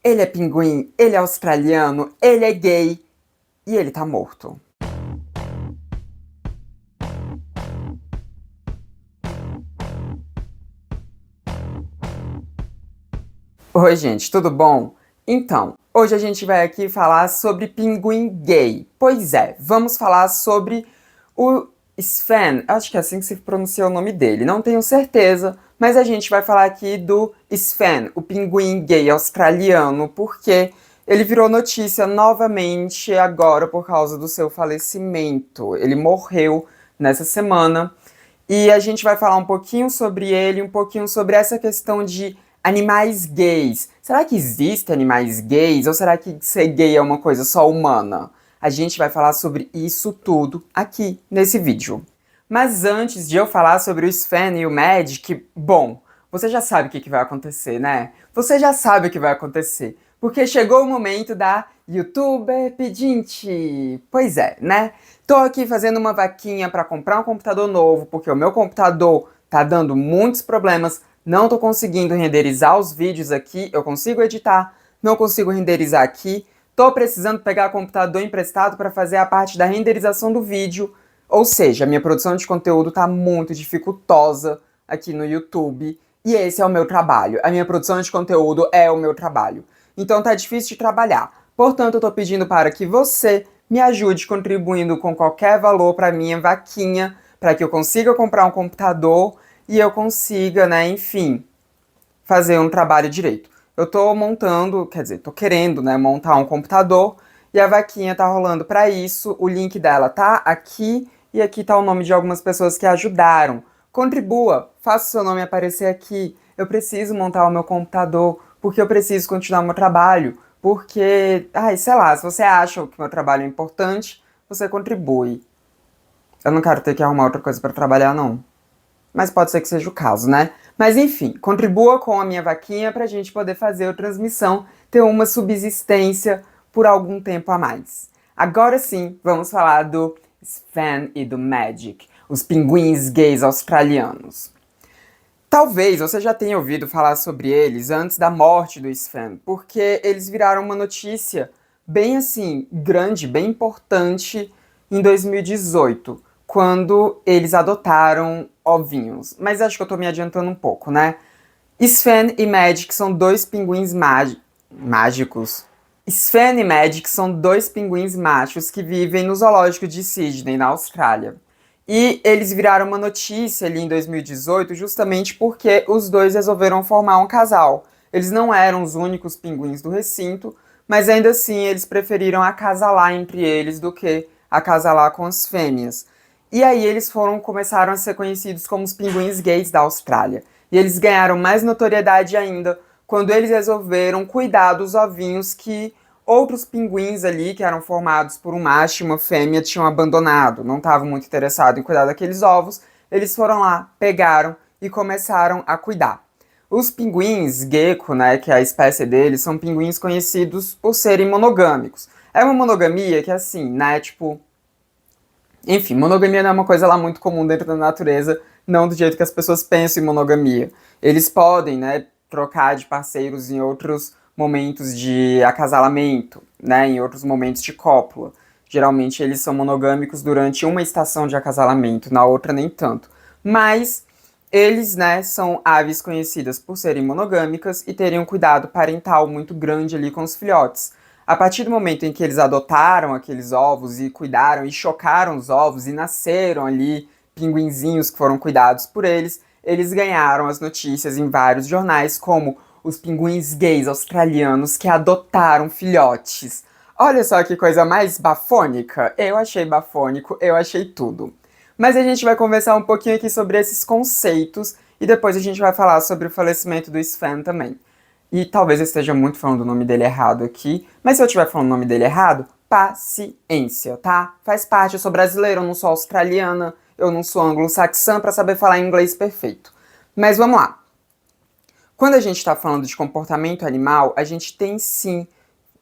Ele é pinguim, ele é australiano, ele é gay e ele tá morto. Oi, gente, tudo bom? Então, hoje a gente vai aqui falar sobre pinguim gay. Pois é, vamos falar sobre o Sven, acho que é assim que se pronuncia o nome dele, não tenho certeza, mas a gente vai falar aqui do Sven, o pinguim gay australiano, porque ele virou notícia novamente agora por causa do seu falecimento. Ele morreu nessa semana e a gente vai falar um pouquinho sobre ele, um pouquinho sobre essa questão de animais gays. Será que existem animais gays ou será que ser gay é uma coisa só humana? A gente vai falar sobre isso tudo aqui nesse vídeo. Mas antes de eu falar sobre o Sven e o Magic, bom, você já sabe o que vai acontecer, né? Você já sabe o que vai acontecer, porque chegou o momento da YouTuber Pedinte. Pois é, né? Tô aqui fazendo uma vaquinha para comprar um computador novo, porque o meu computador tá dando muitos problemas, não tô conseguindo renderizar os vídeos aqui, eu consigo editar, não consigo renderizar aqui. Tô precisando pegar computador emprestado para fazer a parte da renderização do vídeo, ou seja, a minha produção de conteúdo tá muito dificultosa aqui no YouTube, e esse é o meu trabalho. A minha produção de conteúdo é o meu trabalho. Então tá difícil de trabalhar. Portanto, eu tô pedindo para que você me ajude contribuindo com qualquer valor para minha vaquinha, para que eu consiga comprar um computador e eu consiga, né, enfim, fazer um trabalho direito. Eu tô montando, quer dizer, tô querendo, né, montar um computador e a vaquinha tá rolando para isso. O link dela tá aqui e aqui tá o nome de algumas pessoas que ajudaram. Contribua, faça o seu nome aparecer aqui. Eu preciso montar o meu computador porque eu preciso continuar o meu trabalho. Porque, ai, sei lá, se você acha que o meu trabalho é importante, você contribui. Eu não quero ter que arrumar outra coisa para trabalhar, não. Mas pode ser que seja o caso, né? Mas enfim, contribua com a minha vaquinha pra gente poder fazer a transmissão, ter uma subsistência por algum tempo a mais. Agora sim, vamos falar do Sven e do Magic, os pinguins gays australianos. Talvez você já tenha ouvido falar sobre eles antes da morte do Sven, porque eles viraram uma notícia bem assim, grande, bem importante em 2018, quando eles adotaram ovinhos. Mas acho que eu tô me adiantando um pouco, né? Sven e Magic são dois pinguins mágicos. Sven e Magic são dois pinguins machos que vivem no zoológico de Sydney, na Austrália. E eles viraram uma notícia ali em 2018 justamente porque os dois resolveram formar um casal. Eles não eram os únicos pinguins do recinto, mas ainda assim eles preferiram acasalar entre eles do que acasalar com as fêmeas. E aí eles começaram a ser conhecidos como os pinguins gays da Austrália. E eles ganharam mais notoriedade ainda quando eles resolveram cuidar dos ovinhos que outros pinguins ali, que eram formados por um macho e uma fêmea, tinham abandonado. Não estavam muito interessados em cuidar daqueles ovos. Eles foram lá, pegaram e começaram a cuidar. Os pinguins gecko, né, que é a espécie deles, são pinguins conhecidos por serem monogâmicos. É uma monogamia que, assim, né, tipo... Enfim, monogamia não é uma coisa lá muito comum dentro da natureza, não do jeito que as pessoas pensam em monogamia. Eles podem, né, trocar de parceiros em outros momentos de acasalamento, né, em outros momentos de cópula. Geralmente eles são monogâmicos durante uma estação de acasalamento, na outra nem tanto. Mas eles, né, são aves conhecidas por serem monogâmicas e terem um cuidado parental muito grande ali com os filhotes. A partir do momento em que eles adotaram aqueles ovos e cuidaram e chocaram os ovos e nasceram ali pinguinzinhos que foram cuidados por eles, eles ganharam as notícias em vários jornais como os pinguins gays australianos que adotaram filhotes. Olha só que coisa mais bafônica. Eu achei bafônico, eu achei tudo. Mas a gente vai conversar um pouquinho aqui sobre esses conceitos e depois a gente vai falar sobre o falecimento do Sven também. E talvez eu esteja muito falando o nome dele errado aqui, mas se eu estiver falando o nome dele errado, paciência, tá? Faz parte, eu sou brasileira, eu não sou australiana, eu não sou anglo-saxã pra saber falar inglês perfeito. Mas vamos lá. Quando a gente tá falando de comportamento animal, a gente tem sim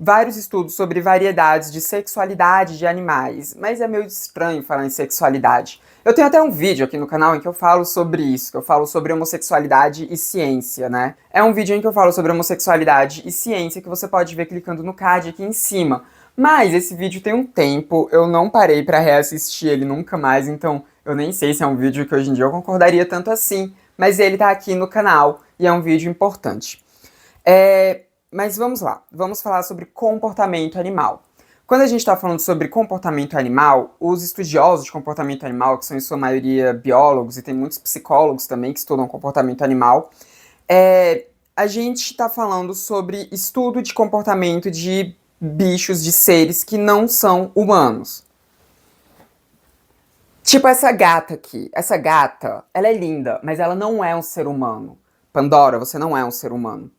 vários estudos sobre variedades de sexualidade de animais, mas é meio estranho falar em sexualidade. Eu tenho até um vídeo aqui no canal em que eu falo sobre isso, que eu falo sobre homossexualidade e ciência, né? É um vídeo em que eu falo sobre homossexualidade e ciência que você pode ver clicando no card aqui em cima. Mas esse vídeo tem um tempo, eu não parei pra reassistir ele nunca mais, então eu nem sei se é um vídeo que hoje em dia eu concordaria tanto assim, mas ele tá aqui no canal e é um vídeo importante. Mas vamos lá, vamos falar sobre comportamento animal. Quando a gente está falando sobre comportamento animal, os estudiosos de comportamento animal, que são em sua maioria biólogos e tem muitos psicólogos também que estudam comportamento animal, a gente está falando sobre estudo de comportamento de bichos, de seres que não são humanos. Tipo essa gata aqui. Essa gata, ela é linda, mas ela não é um ser humano. Pandora, você não é um ser humano.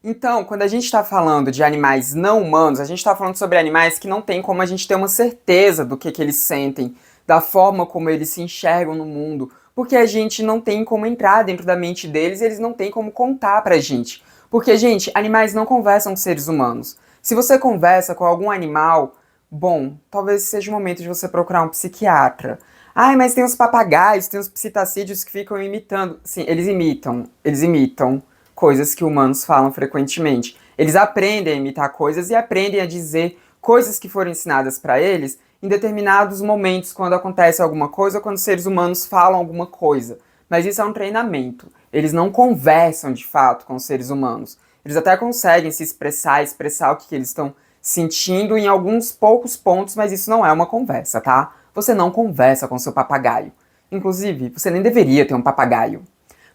Então, quando a gente está falando de animais não humanos, a gente está falando sobre animais que não tem como a gente ter uma certeza do que eles sentem, da forma como eles se enxergam no mundo, porque a gente não tem como entrar dentro da mente deles e eles não têm como contar pra gente. Porque, gente, animais não conversam com seres humanos. Se você conversa com algum animal, bom, talvez seja o momento de você procurar um psiquiatra. Ai, mas tem os papagaios, tem os psitacídeos que ficam imitando. Sim, eles imitam coisas que humanos falam frequentemente. Eles aprendem a imitar coisas e aprendem a dizer coisas que foram ensinadas para eles em determinados momentos, quando acontece alguma coisa ou quando seres humanos falam alguma coisa. Mas isso é um treinamento. Eles não conversam de fato com os seres humanos. Eles até conseguem se expressar o que eles estão sentindo em alguns poucos pontos, mas isso não é uma conversa, tá? Você não conversa com seu papagaio. Inclusive, você nem deveria ter um papagaio.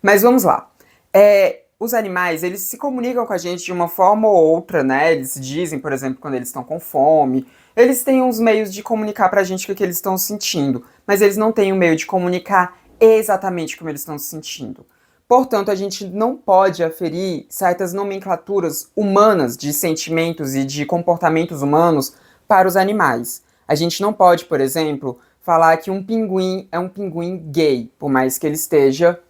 Mas vamos lá. Os animais, eles se comunicam com a gente de uma forma ou outra, né? Eles dizem, por exemplo, quando eles estão com fome. Eles têm uns meios de comunicar pra gente o que eles estão sentindo, mas eles não têm um meio de comunicar exatamente como eles estão se sentindo. Portanto, a gente não pode aferir certas nomenclaturas humanas de sentimentos e de comportamentos humanos para os animais. A gente não pode, por exemplo, falar que um pinguim é um pinguim gay, por mais que ele esteja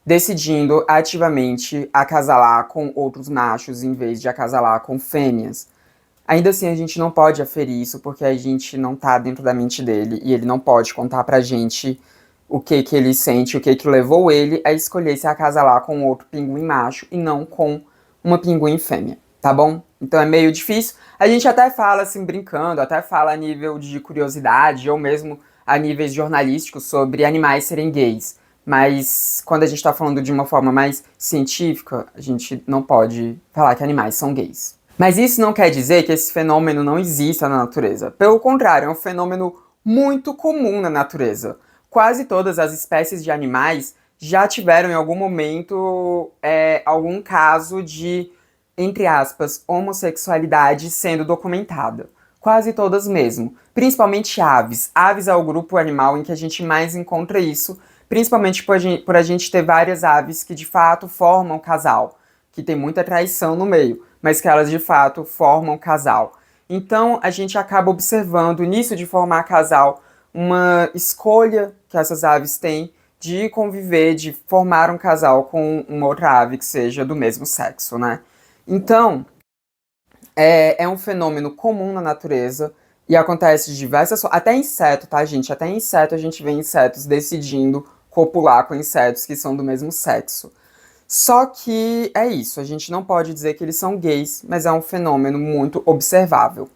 decidindo ativamente acasalar com outros machos em vez de acasalar com fêmeas. Ainda assim, a gente não pode aferir isso porque a gente não tá dentro da mente dele e ele não pode contar pra gente o que ele sente, o que levou ele a escolher se acasalar com outro pinguim macho e não com uma pinguim fêmea, tá bom? Então é meio difícil. A gente até fala assim, brincando, até fala a nível de curiosidade ou mesmo a níveis jornalísticos sobre animais serem gays. Mas quando a gente tá falando de uma forma mais científica, a gente não pode falar que animais são gays. Mas isso não quer dizer que esse fenômeno não exista na natureza. Pelo contrário, é um fenômeno muito comum na natureza. Quase todas as espécies de animais já tiveram em algum momento algum caso de, entre aspas, homossexualidade sendo documentada. Quase todas mesmo. Principalmente aves. Aves é o grupo animal em que a gente mais encontra isso, principalmente por a gente ter várias aves que de fato formam casal, que tem muita traição no meio, mas que elas de fato formam casal. Então a gente acaba observando nisso de formar casal uma escolha que essas aves têm de conviver, de formar um casal com uma outra ave que seja do mesmo sexo, né? Então, é um fenômeno comum na natureza e acontece de diversas formas. Até inseto, tá, gente? Até inseto a gente vê insetos decidindo copular com insetos que são do mesmo sexo. Só que é isso, a gente não pode dizer que eles são gays, mas é um fenômeno muito observável.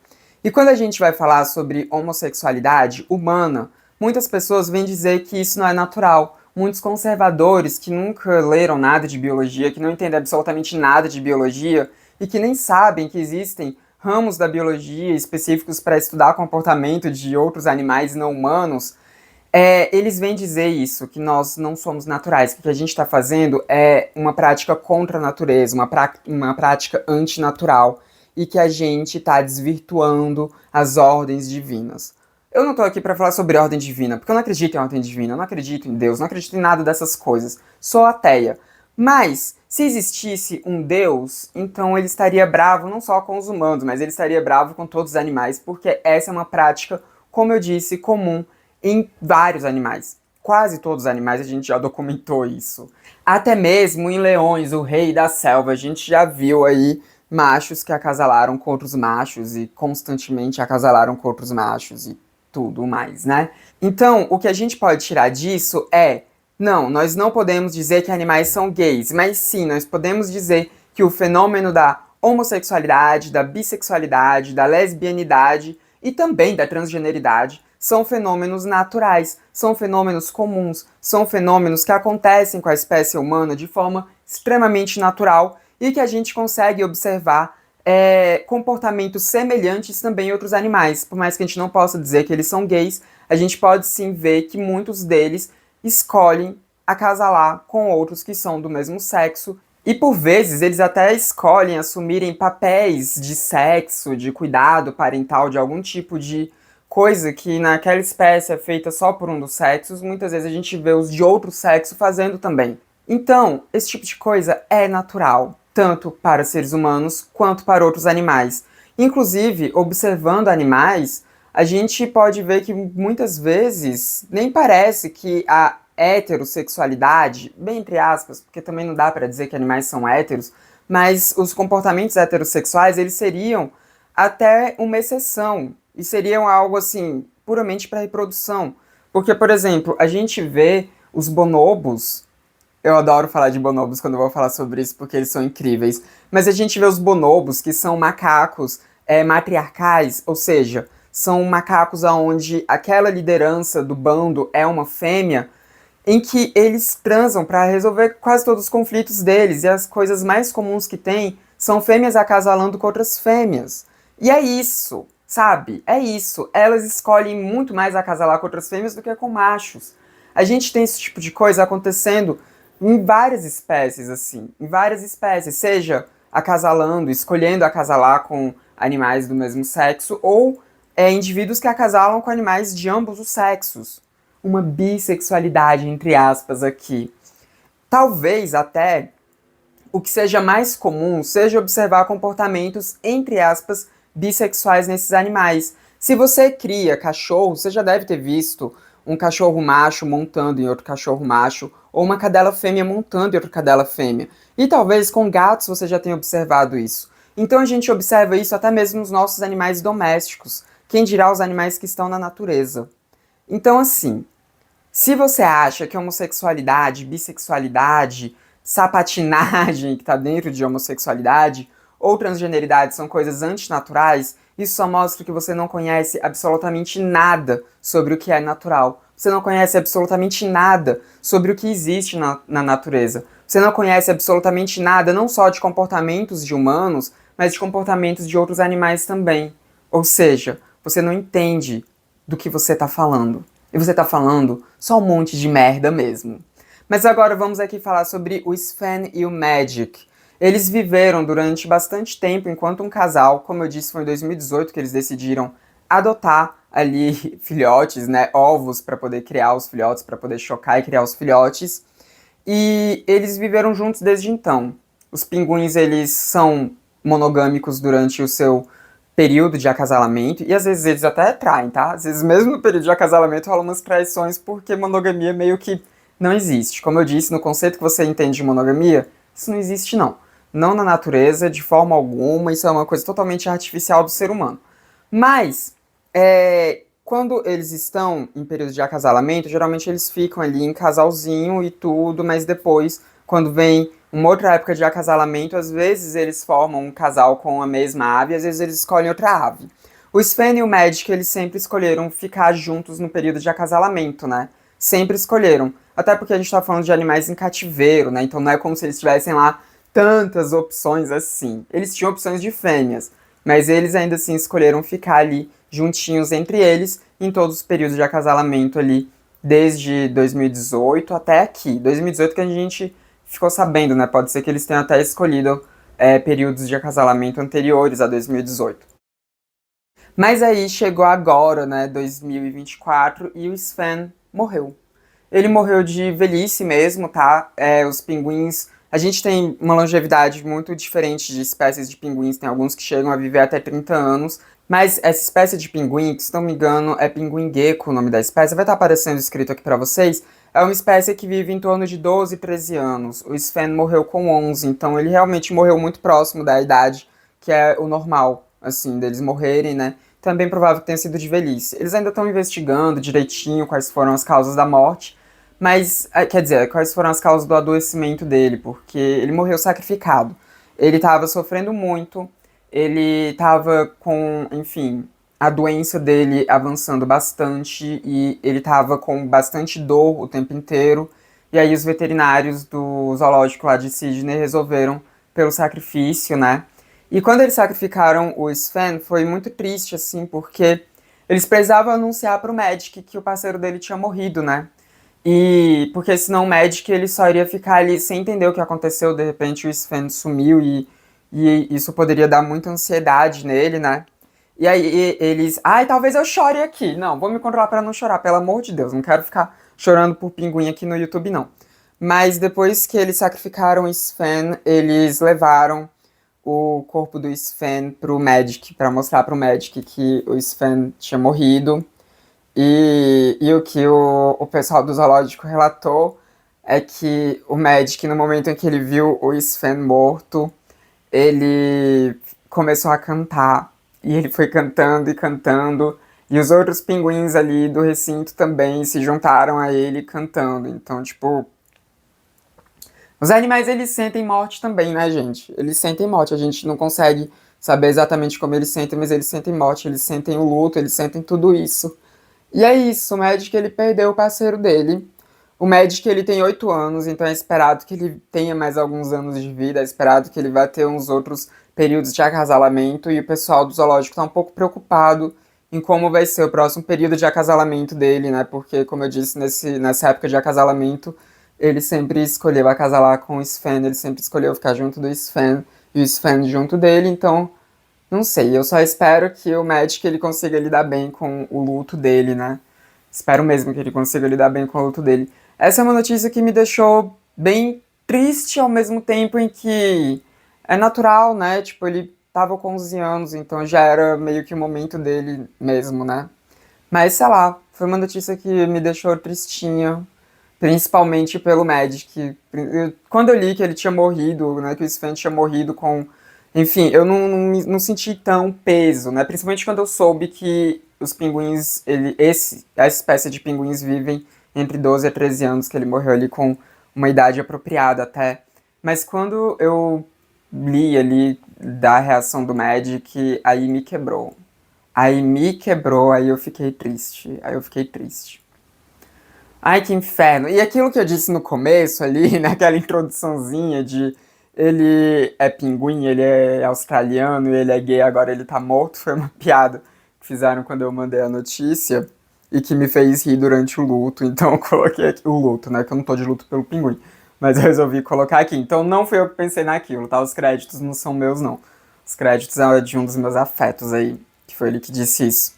E quando a gente vai falar sobre homossexualidade humana, muitas pessoas vêm dizer que isso não é natural. Muitos conservadores que nunca leram nada de biologia, que não entendem absolutamente nada de biologia e que nem sabem que existem ramos da biologia específicos para estudar comportamento de outros animais não humanos, eles vêm dizer isso, que nós não somos naturais, que o que a gente está fazendo é uma prática contra a natureza, uma prática antinatural, e que a gente está desvirtuando as ordens divinas. Eu não estou aqui para falar sobre ordem divina, porque eu não acredito em ordem divina, eu não acredito em Deus, não acredito em nada dessas coisas. Sou ateia. Mas, se existisse um Deus, então ele estaria bravo não só com os humanos, mas ele estaria bravo com todos os animais, porque essa é uma prática, como eu disse, comum em vários animais. Quase todos os animais a gente já documentou isso. Até mesmo em leões, o rei da selva, a gente já viu aí machos que acasalaram com outros machos e constantemente acasalaram com outros machos e tudo mais, né? Então, o que a gente pode tirar disso é, não, nós não podemos dizer que animais são gays, mas sim, nós podemos dizer que o fenômeno da homossexualidade, da bissexualidade, da lesbianidade e também da transgeneridade são fenômenos naturais, são fenômenos comuns, são fenômenos que acontecem com a espécie humana de forma extremamente natural e que a gente consegue observar comportamentos semelhantes também em outros animais. Por mais que a gente não possa dizer que eles são gays, a gente pode sim ver que muitos deles escolhem acasalar com outros que são do mesmo sexo. E por vezes eles até escolhem assumirem papéis de sexo, de cuidado parental, de algum tipo de coisa que naquela espécie é feita só por um dos sexos. Muitas vezes a gente vê os de outro sexo fazendo também. Então, esse tipo de coisa é natural, tanto para seres humanos quanto para outros animais. Inclusive, observando animais, a gente pode ver que muitas vezes nem parece que a heterossexualidade, bem entre aspas, porque também não dá para dizer que animais são héteros, mas os comportamentos heterossexuais, eles seriam até uma exceção, e seriam algo assim, puramente para reprodução. Porque, por exemplo, a gente vê os bonobos. Eu adoro falar de bonobos quando eu vou falar sobre isso, porque eles são incríveis. Mas a gente vê os bonobos, que são macacos matriarcais, ou seja, são macacos onde aquela liderança do bando é uma fêmea, em que eles transam para resolver quase todos os conflitos deles, e as coisas mais comuns que tem são fêmeas acasalando com outras fêmeas. E é isso, sabe? É isso. Elas escolhem muito mais acasalar com outras fêmeas do que com machos. A gente tem esse tipo de coisa acontecendo em várias espécies, assim, em várias espécies, seja acasalando, escolhendo acasalar com animais do mesmo sexo, ou indivíduos que acasalam com animais de ambos os sexos. Uma bissexualidade, entre aspas, aqui. Talvez até o que seja mais comum seja observar comportamentos, entre aspas, bissexuais nesses animais. Se você cria cachorro, você já deve ter visto um cachorro macho montando em outro cachorro macho, ou uma cadela fêmea montando em outra cadela fêmea. E talvez com gatos você já tenha observado isso. Então a gente observa isso até mesmo nos nossos animais domésticos, quem dirá os animais que estão na natureza. Então, assim, se você acha que homossexualidade, bissexualidade, sapatinagem que está dentro de homossexualidade ou transgeneridade são coisas antinaturais, isso só mostra que você não conhece absolutamente nada sobre o que é natural. Você não conhece absolutamente nada sobre o que existe na natureza. Você não conhece absolutamente nada, não só de comportamentos de humanos, mas de comportamentos de outros animais também. Ou seja, você não entende do que você está falando. E você tá falando só um monte de merda mesmo. Mas agora vamos aqui falar sobre o Sven e o Magic. Eles viveram durante bastante tempo enquanto um casal, como eu disse, foi em 2018 que eles decidiram adotar ali filhotes, né, ovos para poder criar os filhotes, para poder chocar e criar os filhotes. E eles viveram juntos desde então. Os pinguins, eles são monogâmicos durante o seu período de acasalamento, e às vezes eles até traem, tá? Às vezes mesmo no período de acasalamento rolam umas traições porque monogamia meio que não existe. Como eu disse, no conceito que você entende de monogamia, isso não existe não. Não na natureza, de forma alguma, isso é uma coisa totalmente artificial do ser humano. Mas, quando eles estão em período de acasalamento, geralmente eles ficam ali em casalzinho e tudo, mas depois, quando vem uma outra época de acasalamento, às vezes eles formam um casal com a mesma ave, às vezes eles escolhem outra ave. O Sven e o Magic, eles sempre escolheram ficar juntos no período de acasalamento, né? Sempre escolheram. Até porque a gente tá falando de animais em cativeiro, né? Então não é como se eles tivessem lá tantas opções assim. Eles tinham opções de fêmeas, mas eles ainda assim escolheram ficar ali juntinhos entre eles em todos os períodos de acasalamento ali, desde 2018 até aqui. 2018 que a gente ficou sabendo, né? Pode ser que eles tenham até escolhido períodos de acasalamento anteriores a 2018. Mas aí chegou agora, né, 2024, e o Sven morreu. Ele morreu de velhice mesmo, tá? Os pinguins... A gente tem uma longevidade muito diferente de espécies de pinguins. Tem alguns que chegam a viver até 30 anos. Mas essa espécie de pinguim, que se não me engano é pinguim gecko o nome da espécie, vai estar aparecendo escrito aqui pra vocês, é uma espécie que vive em torno de 12, 13 anos. O Sven morreu com 11, então ele realmente morreu muito próximo da idade que é o normal, assim, deles morrerem, né? Então é bem provável que tenha sido de velhice. Eles ainda estão investigando direitinho quais foram as causas da morte, mas, quer dizer, quais foram as causas do adoecimento dele, porque ele morreu sacrificado. Ele estava sofrendo muito, ele estava com, enfim, a doença dele avançando bastante e ele estava com bastante dor o tempo inteiro. E aí os veterinários do zoológico lá de Sydney resolveram pelo sacrifício, né? E quando eles sacrificaram o Sven, foi muito triste, assim, porque eles precisavam anunciar pro Magic que o parceiro dele tinha morrido, né? E porque senão o Magic ele só iria ficar ali sem entender o que aconteceu, de repente o Sven sumiu e isso poderia dar muita ansiedade nele, né? E aí eles, ai, talvez eu chore aqui. Não, vou me controlar pra não chorar, pelo amor de Deus, não quero ficar chorando por pinguim aqui no YouTube, não. Mas depois que eles sacrificaram o Sven, eles levaram o corpo do Sven pro Magic, pra mostrar pro Magic que o Sven tinha morrido. E o que o pessoal do zoológico relatou é que o Magic, no momento em que ele viu o Sven morto, ele começou a cantar. E ele foi cantando e cantando. E os outros pinguins ali do recinto também se juntaram a ele cantando. Então, tipo, os animais, eles sentem morte também, né, gente? Eles sentem morte. A gente não consegue saber exatamente como eles sentem, mas eles sentem morte, eles sentem o luto, eles sentem tudo isso. E é isso, o Magic, ele perdeu o parceiro dele. O Magic, ele tem 8 anos, então é esperado que ele tenha mais alguns anos de vida, é esperado que ele vá ter uns outros períodos de acasalamento, e o pessoal do zoológico tá um pouco preocupado em como vai ser o próximo período de acasalamento dele, né? Porque, como eu disse, nessa época de acasalamento, ele sempre escolheu acasalar com o Sven, ele sempre escolheu ficar junto do Sven, e o Sven junto dele, então, não sei, eu só espero que o Magic ele consiga lidar bem com o luto dele, né? Espero mesmo que ele consiga lidar bem com o luto dele. Essa é uma notícia que me deixou bem triste ao mesmo tempo em que é natural, né? Tipo, ele tava com 11 anos, então já era meio que o momento dele mesmo, né? Mas, sei lá, foi uma notícia que me deixou tristinha, principalmente pelo Magic. Quando eu li que ele tinha morrido, né, que o Sven tinha morrido com... Enfim, eu não senti tão peso, né? Principalmente quando eu soube que os pinguins, essa espécie de pinguins vivem entre 12 a 13 anos, que ele morreu ali com uma idade apropriada até. Mas quando eu li ali da reação do Magic, aí me quebrou. Aí me quebrou, aí eu fiquei triste. Aí eu fiquei triste. Ai, que inferno. E aquilo que eu disse no começo ali, naquela introduçãozinha de ele é pinguim, ele é australiano, ele é gay, agora ele tá morto, foi uma piada que fizeram quando eu mandei a notícia e que me fez rir durante o luto. Então eu coloquei aqui o luto, né? Que eu não tô de luto pelo pinguim. Mas eu resolvi colocar aqui. Então não fui eu que pensei naquilo, tá? Os créditos não são meus, não. Os créditos é de um dos meus afetos aí, que foi ele que disse isso.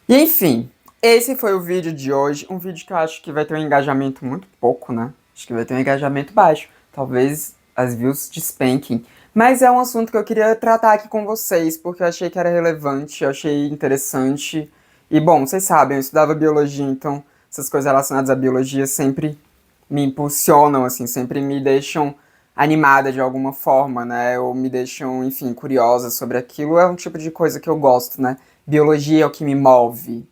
E enfim, esse foi o vídeo de hoje. Um vídeo que eu acho que vai ter um engajamento muito pouco, né? Acho que vai ter um engajamento baixo. Talvez as views despenquem. Mas é um assunto que eu queria tratar aqui com vocês, porque eu achei que era relevante, eu achei interessante. E bom, vocês sabem, eu estudava biologia, então essas coisas relacionadas à biologia sempre me impulsionam, assim, sempre me deixam animada de alguma forma, né? Ou me deixam, enfim, curiosa sobre aquilo. É um tipo de coisa que eu gosto, né? Biologia é o que me move.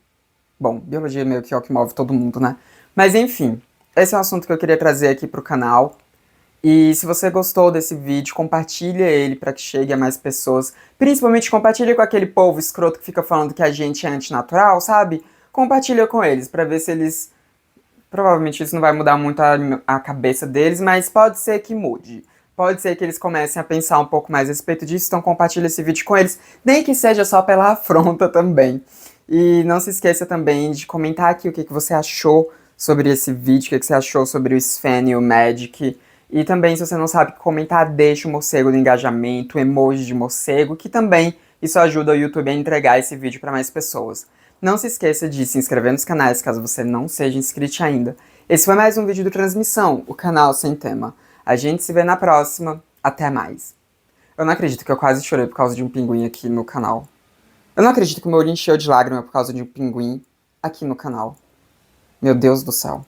Bom, biologia meio que é o que move todo mundo, né? Mas enfim, esse é um assunto que eu queria trazer aqui pro canal. E se você gostou desse vídeo, compartilha ele para que chegue a mais pessoas. Principalmente compartilha com aquele povo escroto que fica falando que a gente é antinatural, sabe? Compartilha com eles para ver se eles... Provavelmente isso não vai mudar muito a cabeça deles, mas pode ser que mude. Pode ser que eles comecem a pensar um pouco mais a respeito disso, então compartilha esse vídeo com eles, nem que seja só pela afronta também. E não se esqueça também de comentar aqui o que você achou sobre esse vídeo, o que você achou sobre o Sven e o Magic. E também, se você não sabe comentar, deixa o morcego no engajamento, o emoji de morcego, que também isso ajuda o YouTube a entregar esse vídeo para mais pessoas. Não se esqueça de se inscrever nos canais, caso você não seja inscrito ainda. Esse foi mais um vídeo do Transmissão, o canal sem tema. A gente se vê na próxima. Até mais. Eu não acredito que eu quase chorei por causa de um pinguim aqui no canal. Eu não acredito que o meu olho encheu de lágrima por causa de um pinguim aqui no canal. Meu Deus do céu.